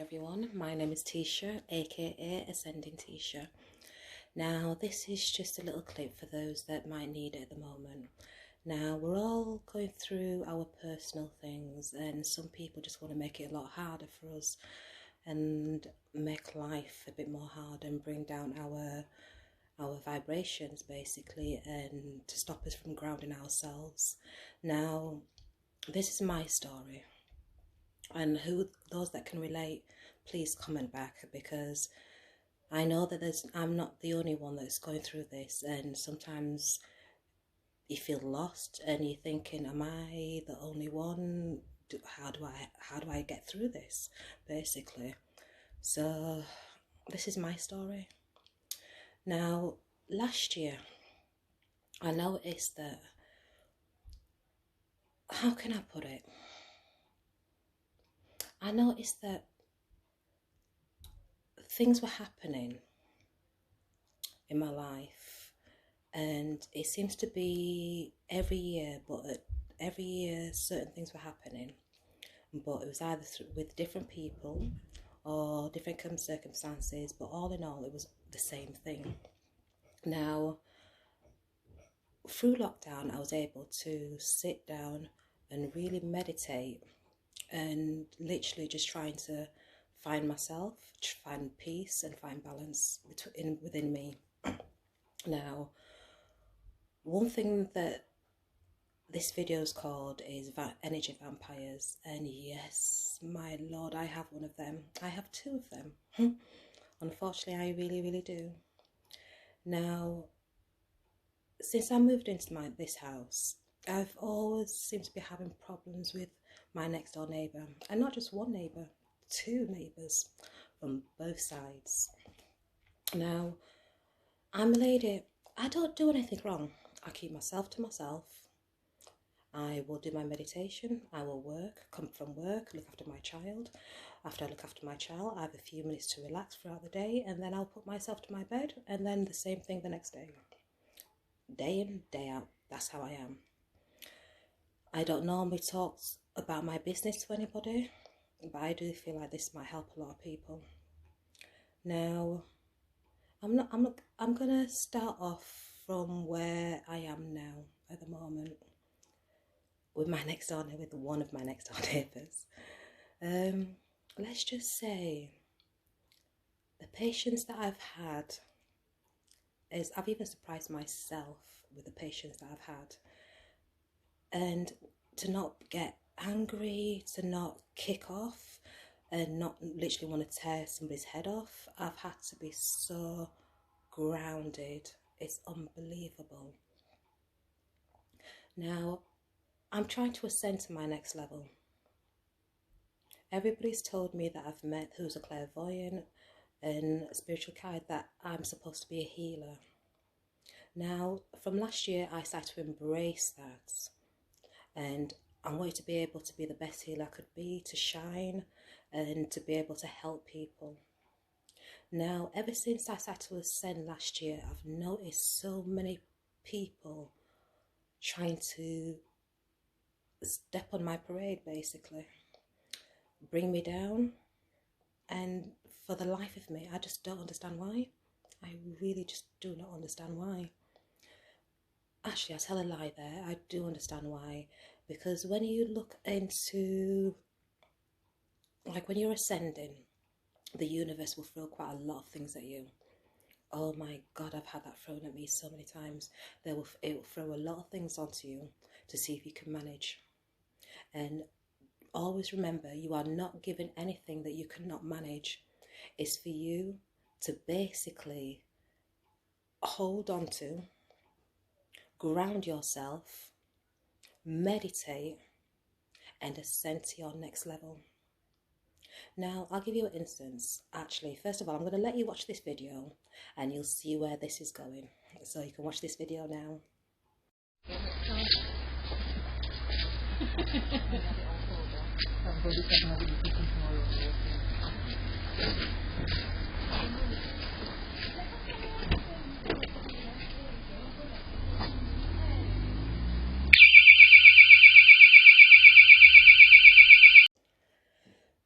everyone, my name is Tisha, aka Ascending Tisha. Now this is just a little clip for those that might need it at the moment. Now we're all going through our personal things, and some people just want to make it a lot harder for us and make life a bit more hard and bring down our vibrations basically, and to stop us from grounding ourselves. Now this is my story, and those that can relate, please comment back, because I know that I'm not the only one that's going through this, and sometimes you feel lost and you're thinking, am I the only one? How do I get through this basically? So this is my story. Now last year I noticed that, how can I put it? I noticed that things were happening in my life, and it seems to be every year, but every year certain things were happening, but it was either with different people or different circumstances, but all in all it was the same thing. Now through lockdown I was able to sit down and really meditate, and literally just trying to find myself, find peace and find balance within me. Now, one thing that this video is called is energy vampires, and yes, my lord, I have one of them. I have two of them. Unfortunately, I really do. Now, since I moved into this house, I've always seemed to be having problems with my next door neighbour, and not just one neighbour, two neighbours from both sides. Now, I'm a lady, I don't do anything wrong. I keep myself to myself. I will do my meditation, I will come from work, look after my child. After I look after my child, I have a few minutes to relax throughout the day, and then I'll put myself to my bed, and then the same thing the next day. Day in, day out, that's how I am. I don't normally talk about my business to anybody, but I do feel like this might help a lot of people. Now, I'm gonna start off from where I am now at the moment with one of my next door neighbours. Let's just say the patience that I've had is, I've even surprised myself with the patience that I've had. And to not get angry, to not kick off, and not literally want to tear somebody's head off, I've had to be so grounded. It's unbelievable. Now, I'm trying to ascend to my next level. Everybody's told me that I've met who's a clairvoyant and a spiritual guide, that I'm supposed to be a healer. Now, from last year, I started to embrace that, and I wanted to be able to be the best healer I could be, to shine and to be able to help people. Now, ever since I started to ascend last year, I've noticed so many people trying to step on my parade, basically, bring me down, and for the life of me, I just don't understand why. I really just do not understand why. Actually, I tell a lie there, I do understand why, because when you look into, like when you're ascending, the universe will throw quite a lot of things at you. Oh my God, I've had that thrown at me so many times. It will throw a lot of things onto you to see if you can manage. And always remember, you are not given anything that you cannot manage. It's for you to basically hold on to, ground yourself, meditate, and ascend to your next level. Now, I'll give you an instance. Actually, first of all, I'm going to let you watch this video and you'll see where this is going. So you can watch this video now.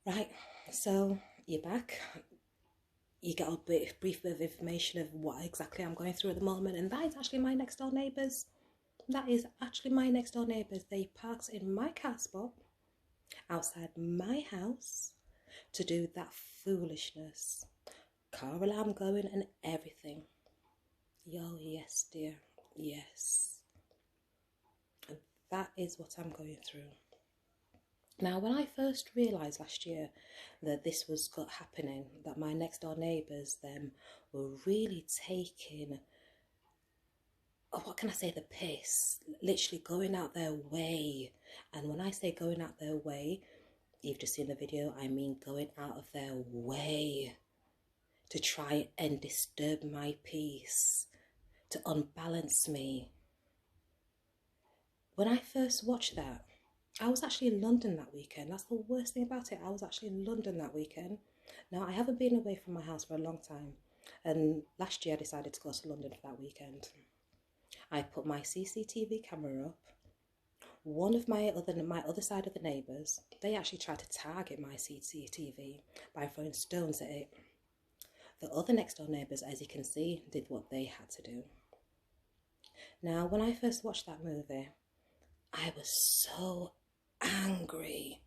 Right, so you're back. You get a brief bit of information of what exactly I'm going through at the moment, and that is actually my next door neighbours. That is actually my next door neighbours. They parked in my car spot outside my house to do that foolishness. Car alarm going and everything. Yo, yes, dear, yes. And that is what I'm going through. Now, when I first realised last year that this was happening, that my next door neighbours them were really taking, oh, what can I say, the piss, literally going out their way. And when I say going out their way, you've just seen the video, I mean going out of their way to try and disturb my peace, to unbalance me. When I first watched that, I was actually in London that weekend. That's the worst thing about it. I was actually in London that weekend. Now, I haven't been away from my house for a long time. And last year I decided to go to London for that weekend. I put my CCTV camera up. One of my other side of the neighbours, they actually tried to target my CCTV by throwing stones at it. The other next door neighbours, as you can see, did what they had to do. Now, when I first watched that movie, I was so angry.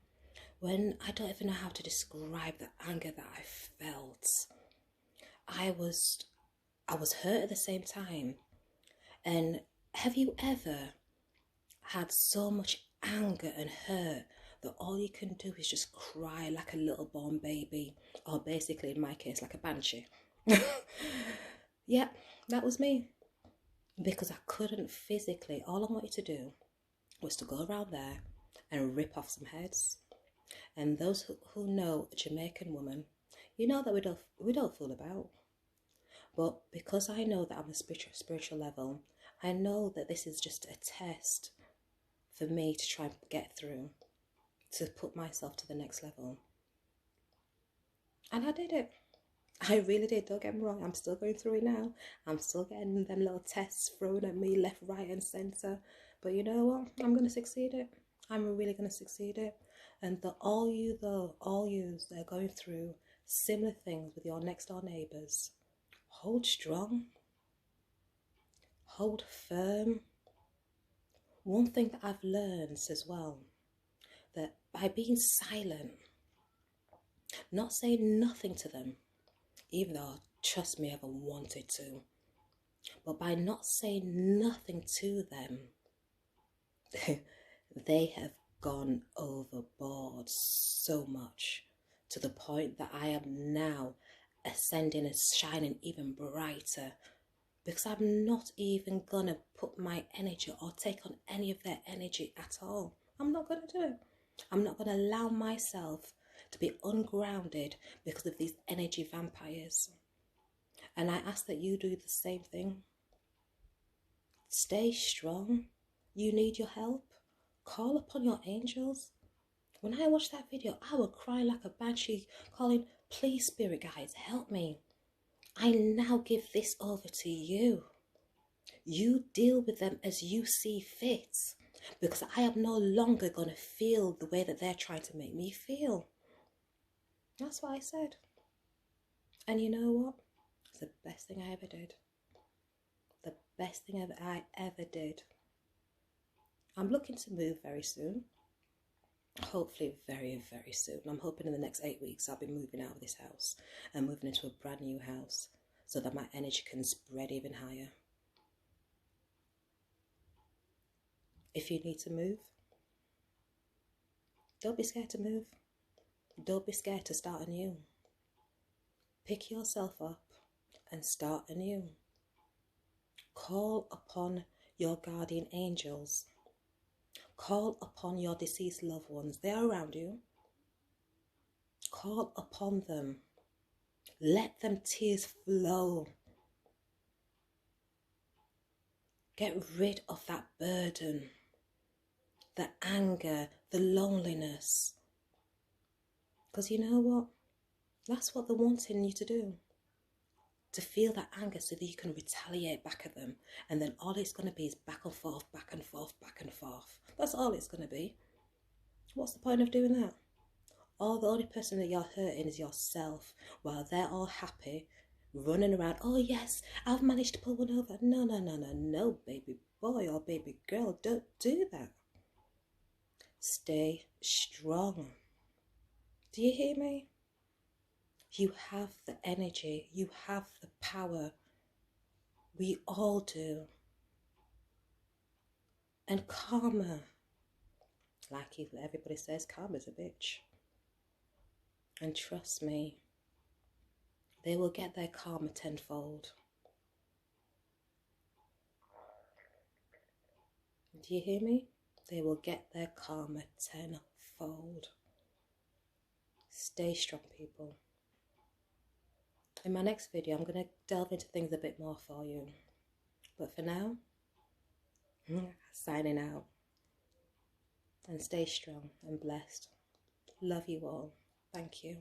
When I don't even know how to describe the anger that I felt. I was hurt at the same time. And have you ever had so much anger and hurt that all you can do is just cry like a little born baby, or basically in my case like a banshee? Yeah, that was me, because I couldn't physically. All I wanted to do was to go around there and rip off some heads. And those who know a Jamaican woman, you know that we don't fool about. But because I know that I'm a spiritual level, I know that this is just a test for me to try and get through, to put myself to the next level. And I did it. I really did. Don't get me wrong. I'm still going through it now. I'm still getting them little tests thrown at me left, right and centre. But you know what? I'm going to succeed it. I'm really going to succeed it. And all yous that are going through similar things with your next door neighbours, hold strong. Hold firm. One thing that I've learned as well, that by being silent, not saying nothing to them, even though, trust me, I ever wanted to, but by not saying nothing to them, they have gone overboard so much, to the point that I am now ascending and shining even brighter, because I'm not even gonna put my energy or take on any of their energy at all. I'm not gonna do it. I'm not gonna allow myself to be ungrounded because of these energy vampires. And I ask that you do the same thing. Stay strong. You need your help. Call upon your angels. When I watched that video, I would cry like a banshee, calling, please, spirit guides, help me. I now give this over to you. You deal with them as you see fit, because I am no longer going to feel the way that they're trying to make me feel. That's what I said. And you know what? It's the best thing I ever did. The best thing I ever did. I'm looking to move very soon. Hopefully very, very soon. I'm hoping in the next 8 weeks I'll be moving out of this house and moving into a brand new house so that my energy can spread even higher. If you need to move, don't be scared to move. Don't be scared to start anew. Pick yourself up and start anew. Call upon your guardian angels. Call upon your deceased loved ones. They're around you. Call upon them. Let them tears flow. Get rid of that burden, the anger, the loneliness. Because you know what? That's what they're wanting you to do. To feel that anger so that you can retaliate back at them. And then all it's going to be is back and forth, back and forth, back and forth. That's all it's going to be. What's the point of doing that? All the only person that you're hurting is yourself, while they're all happy, running around. Oh yes, I've managed to pull one over. No, no, no, no, no, baby boy or baby girl, don't do that. Stay strong. Do you hear me? You have the energy, you have the power. We all do. And karma, like everybody says, karma's a bitch. And trust me, they will get their karma tenfold. Do you hear me? They will get their karma tenfold. Stay strong, people. In my next video, I'm going to delve into things a bit more for you. But for now, signing out. And stay strong and blessed. Love you all. Thank you.